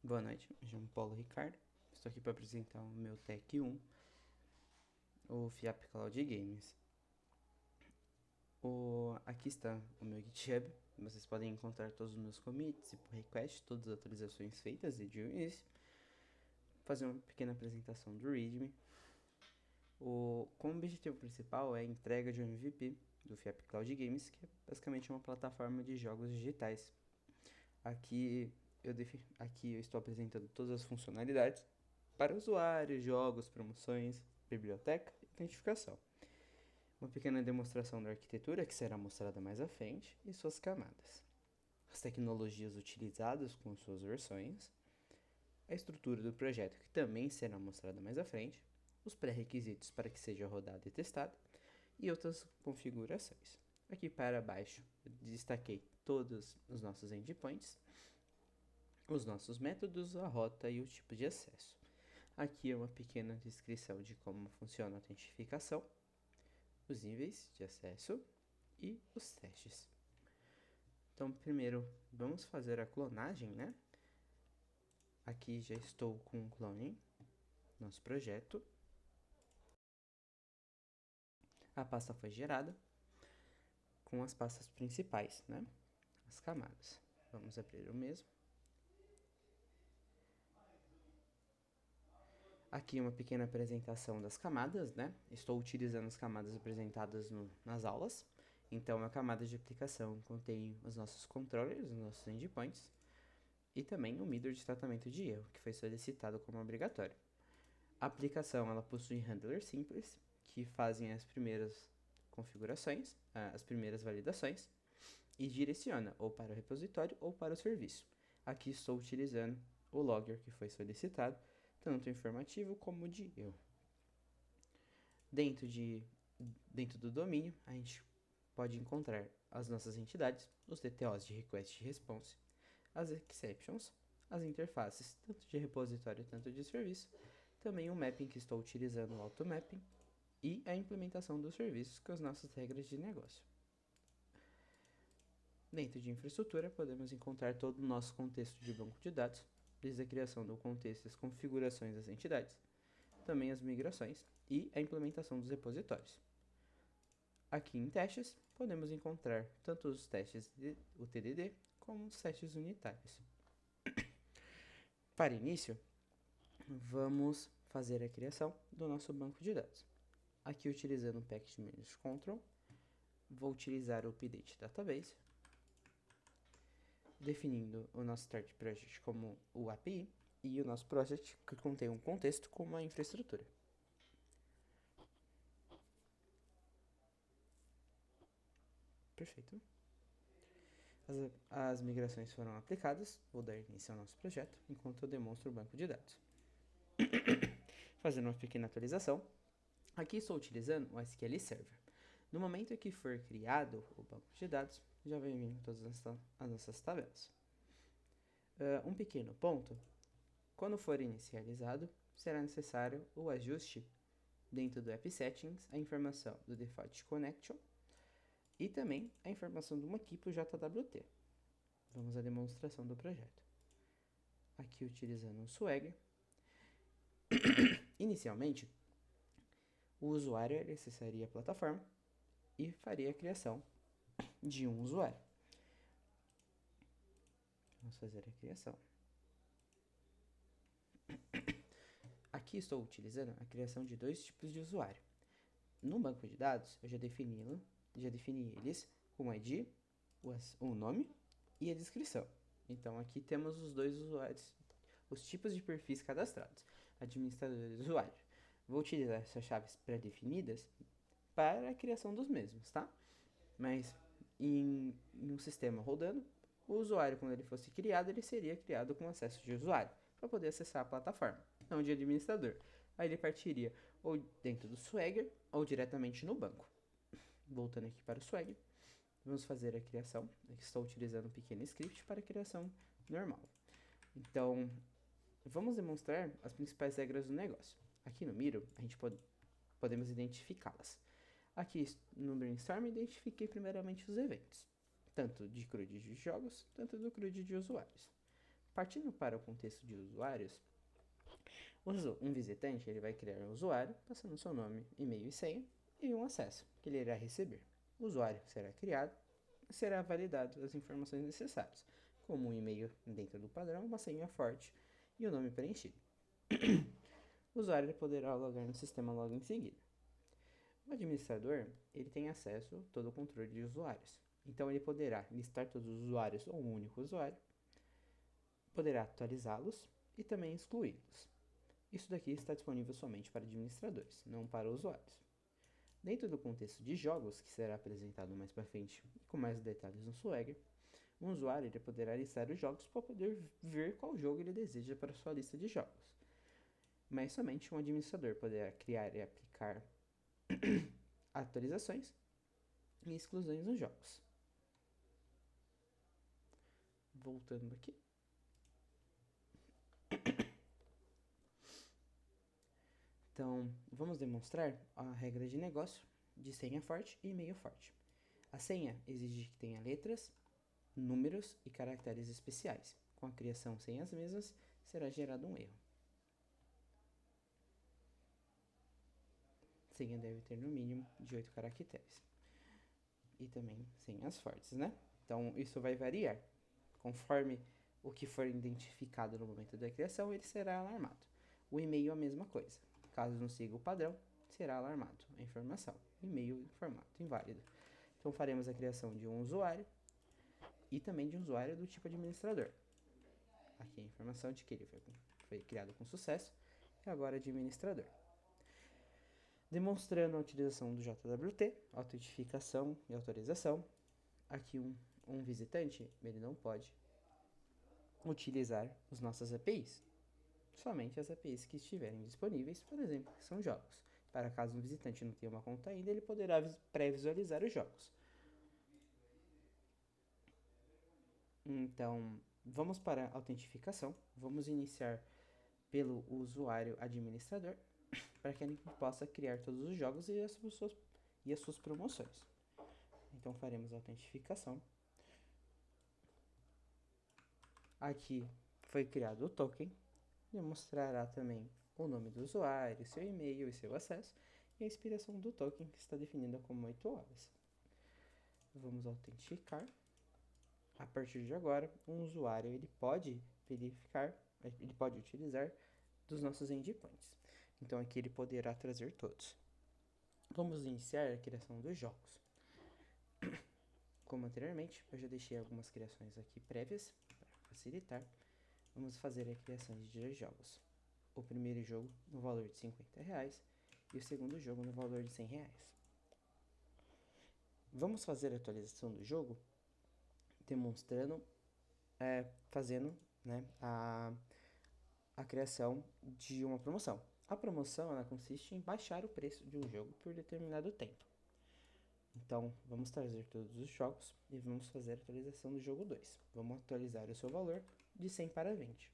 Boa noite, me chamo Paulo Ricardo, estou aqui para apresentar o meu Tech 1, o FIAP Cloud Games. Aqui está o meu GitHub, vocês podem encontrar todos os meus commits e pull requests, todas as atualizações feitas desde o início. Fazer uma pequena apresentação do README. Como objetivo principal é a entrega de um MVP do FIAP Cloud Games, que é basicamente uma plataforma de jogos digitais. Aqui eu estou apresentando todas as funcionalidades para usuários, jogos, promoções, biblioteca e autentificação. Uma pequena demonstração da arquitetura que será mostrada mais à frente e suas camadas. As tecnologias utilizadas com suas versões, a estrutura do projeto que também será mostrada mais à frente, os pré-requisitos para que seja rodado e testado e outras configurações. Aqui para baixo eu destaquei todos os nossos endpoints, os nossos métodos, a rota e o tipo de acesso. Aqui é uma pequena descrição de como funciona a autentificação, os níveis de acesso e os testes. Então, primeiro, vamos fazer a clonagem, né? Aqui já estou com o clone, nosso projeto. A pasta foi gerada com as pastas principais, né? As camadas. Vamos abrir o mesmo. Aqui uma pequena apresentação das camadas, né? Estou utilizando as camadas apresentadas nas aulas. Então, a camada de aplicação contém os nossos controllers, os nossos endpoints, e também o middleware de tratamento de erro, que foi solicitado como obrigatório. A aplicação ela possui handlers simples, que fazem as primeiras configurações, as primeiras validações, e direciona ou para o repositório ou para o serviço. Aqui estou utilizando o logger que foi solicitado, tanto informativo como de erro. Dentro do domínio, a gente pode encontrar as nossas entidades, os DTOs de request e response, as exceptions, as interfaces, tanto de repositório quanto de serviço, também o mapping que estou utilizando, o automapping, e a implementação dos serviços com as nossas regras de negócio. Dentro de infraestrutura, podemos encontrar todo o nosso contexto de banco de dados, desde a criação do contexto e as configurações das entidades, também as migrações e a implementação dos repositórios. Aqui em testes, podemos encontrar tanto os testes de UTDD como os testes unitários. Para início, vamos fazer a criação do nosso banco de dados. Aqui utilizando o Package Manager Control, vou utilizar o Update Database, definindo o nosso Start Project como o API e o nosso Project que contém um contexto como a infraestrutura. Perfeito. As migrações foram aplicadas, vou dar início ao nosso projeto, enquanto eu demonstro o banco de dados. Fazendo uma pequena atualização, aqui estou utilizando o SQL Server. No momento em que for criado o banco de dados, já vai vir todas as nossas tabelas. Um pequeno ponto, quando for inicializado, será necessário o ajuste dentro do App Settings, a informação do Default Connection e também a informação de uma key para o JWT. Vamos à demonstração do projeto. Aqui utilizando o Swagger. Inicialmente, o usuário acessaria a plataforma e faria a criação de um usuário. Vamos fazer a criação. Aqui estou utilizando a criação de dois tipos de usuário. No banco de dados, eu já defini eles com o ID, o nome e a descrição. Então, aqui temos os dois usuários, os tipos de perfis cadastrados, administrador e usuário. Vou utilizar essas chaves pré-definidas para a criação dos mesmos, tá? Mas em um sistema rodando, o usuário, quando ele fosse criado, ele seria criado com acesso de usuário, para poder acessar a plataforma, não de administrador. Aí ele partiria ou dentro do Swagger ou diretamente no banco. Voltando aqui para o Swagger, vamos fazer a criação. Aqui estou utilizando um pequeno script para a criação normal. Então, vamos demonstrar as principais regras do negócio. Aqui no Miro, a gente podemos identificá-las. Aqui no Brainstorm, identifiquei primeiramente os eventos, tanto de CRUD de jogos, tanto do CRUD de usuários. Partindo para o contexto de usuários, um visitante ele vai criar um usuário, passando seu nome, e-mail e senha, e um acesso, que ele irá receber. O usuário será criado e será validado as informações necessárias, como um e-mail dentro do padrão, uma senha forte e o nome preenchido. O usuário poderá logar no sistema logo em seguida. O administrador ele tem acesso a todo o controle de usuários. Então ele poderá listar todos os usuários ou um único usuário, poderá atualizá-los e também excluí-los. Isso daqui está disponível somente para administradores, não para usuários. Dentro do contexto de jogos, que será apresentado mais para frente e com mais detalhes no Swagger, um usuário ele poderá listar os jogos para poder ver qual jogo ele deseja para sua lista de jogos. Mas somente um administrador poderá criar e aplicar atualizações e exclusões nos jogos. Voltando aqui. Então, vamos demonstrar a regra de negócio de senha forte e e-mail forte. A senha exige que tenha letras, números e caracteres especiais. Com a criação sem as mesmas, será gerado um erro. A senha deve ter no mínimo de 8 caracteres. E também senhas fortes, né? Então, isso vai variar. Conforme o que for identificado no momento da criação, ele será alarmado. O e-mail é a mesma coisa. Caso não siga o padrão, será alarmado a informação. E-mail em formato inválido. Então, faremos a criação de um usuário e também de um usuário do tipo administrador. Aqui a informação de que ele foi criado com sucesso e agora administrador. Demonstrando a utilização do JWT, autentificação e autorização. Aqui um visitante ele não pode utilizar as nossas APIs. Somente as APIs que estiverem disponíveis, por exemplo, que são jogos. Para caso um visitante não tenha uma conta ainda, ele poderá pré-visualizar os jogos. Então, vamos para a autentificação. Vamos iniciar pelo usuário administrador, para que ele possa criar todos os jogos e as suas promoções. Então, faremos a autentificação. Aqui foi criado o token. Demonstrará também o nome do usuário, seu e-mail e seu acesso, e a expiração do token, que está definida como 8 horas. Vamos autenticar. A partir de agora, um usuário ele pode verificar, ele pode utilizar dos nossos endpoints. Então aqui ele poderá trazer todos. Vamos iniciar a criação dos jogos. Como anteriormente, eu já deixei algumas criações aqui prévias para facilitar. Vamos fazer a criação de 2 jogos. O primeiro jogo no valor de R$50 e o segundo jogo no valor de R$100. Vamos fazer a atualização do jogo demonstrando, fazendo, né, a criação de uma promoção. A promoção ela consiste em baixar o preço de um jogo por determinado tempo. Então, vamos trazer todos os jogos e vamos fazer a atualização do jogo 2. Vamos atualizar o seu valor de 100 para 20,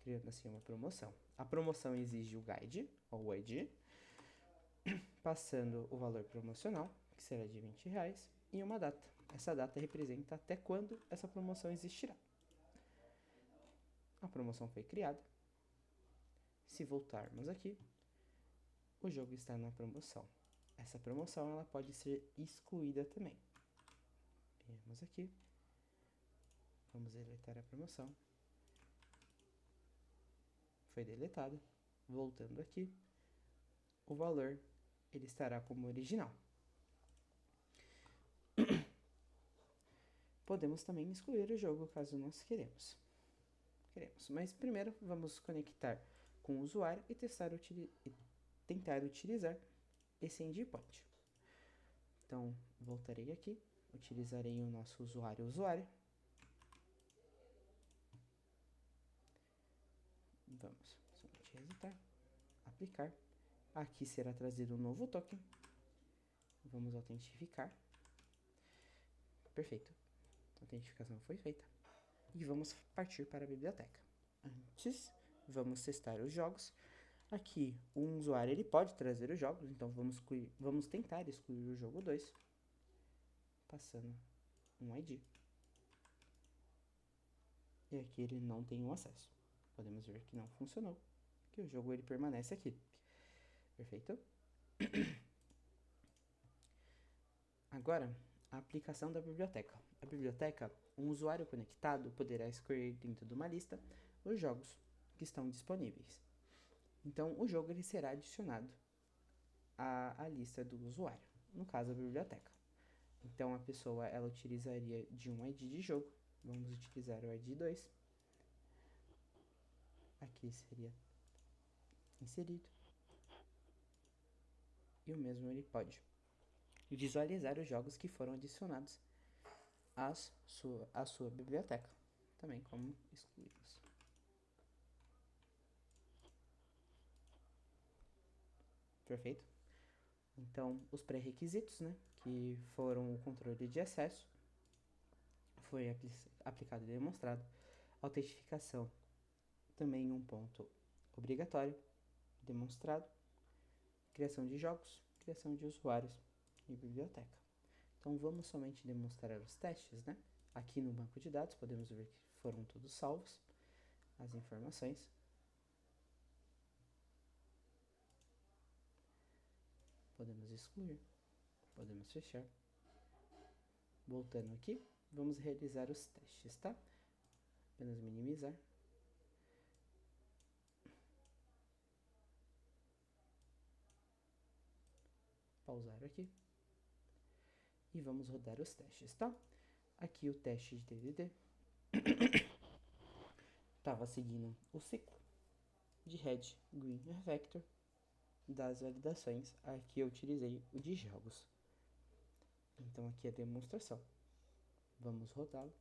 criando assim uma promoção. A promoção exige o guide, ou o ID, passando o valor promocional, que será de R$20, e uma data. Essa data representa até quando essa promoção existirá. A promoção foi criada. Se voltarmos aqui, o jogo está na promoção. Essa promoção ela pode ser excluída também. Viemos aqui. Vamos deletar a promoção. Foi deletado. Voltando aqui, o valor ele estará como original. Podemos também excluir o jogo caso nós queremos. Mas primeiro vamos conectar com o usuário e tentar utilizar esse endpoint. Então, voltarei aqui, utilizarei o nosso usuário. Vamos somente resultar, aplicar. Aqui será trazido um novo token. Vamos autentificar. Perfeito. A autentificação foi feita. E vamos partir para a biblioteca. Antes, vamos testar os jogos. Aqui, um usuário ele pode trazer os jogos, então vamos tentar excluir o jogo 2, passando um ID. e aqui ele não tem o acesso. Podemos ver que não funcionou, que o jogo ele permanece aqui. Perfeito? Agora, a aplicação da biblioteca. A biblioteca, um usuário conectado poderá escolher dentro de uma lista os jogos que estão disponíveis. Então, o jogo ele será adicionado à lista do usuário, no caso a biblioteca. Então, a pessoa ela utilizaria de um ID de jogo. Vamos utilizar o ID 2. Aqui seria inserido. E o mesmo ele pode visualizar os jogos que foram adicionados à sua biblioteca, também como excluí-los. Perfeito? Então, os pré-requisitos, né, que foram o controle de acesso, foi aplicado e demonstrado. Autentificação, também um ponto obrigatório, demonstrado. Criação de jogos, criação de usuários e biblioteca. Então, vamos somente demonstrar os testes, né? Aqui no banco de dados, podemos ver que foram todos salvos, as informações. Podemos excluir, podemos fechar. Voltando aqui, vamos realizar os testes, tá? Apenas minimizar. Pausar aqui. E vamos rodar os testes, tá? Aqui o teste de DDD estava seguindo o ciclo de Red, Green e Vector das validações. Aqui eu utilizei o de jogos. Então aqui é a demonstração. Vamos rodá-lo.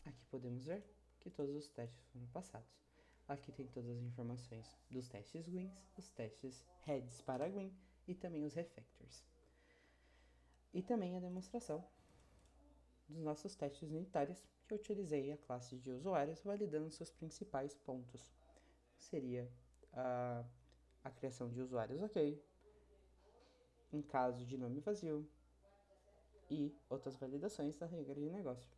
Aqui podemos ver que todos os testes foram passados. Aqui tem todas as informações dos testes Greens, os testes Reds para Green e também os Refactors. E também a demonstração dos nossos testes unitários, que eu utilizei a classe de usuários validando seus principais pontos. Seria a criação de usuários ok, em caso de nome vazio e outras validações da regra de negócio.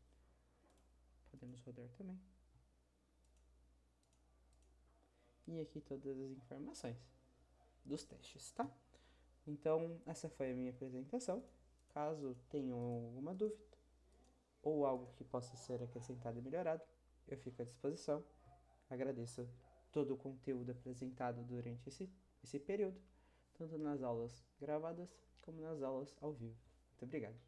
Podemos rodar também. E aqui todas as informações dos testes, tá? Então, essa foi a minha apresentação. Caso tenham alguma dúvida ou algo que possa ser acrescentado e melhorado, eu fico à disposição. Agradeço todo o conteúdo apresentado durante esse período, tanto nas aulas gravadas como nas aulas ao vivo. Muito obrigado.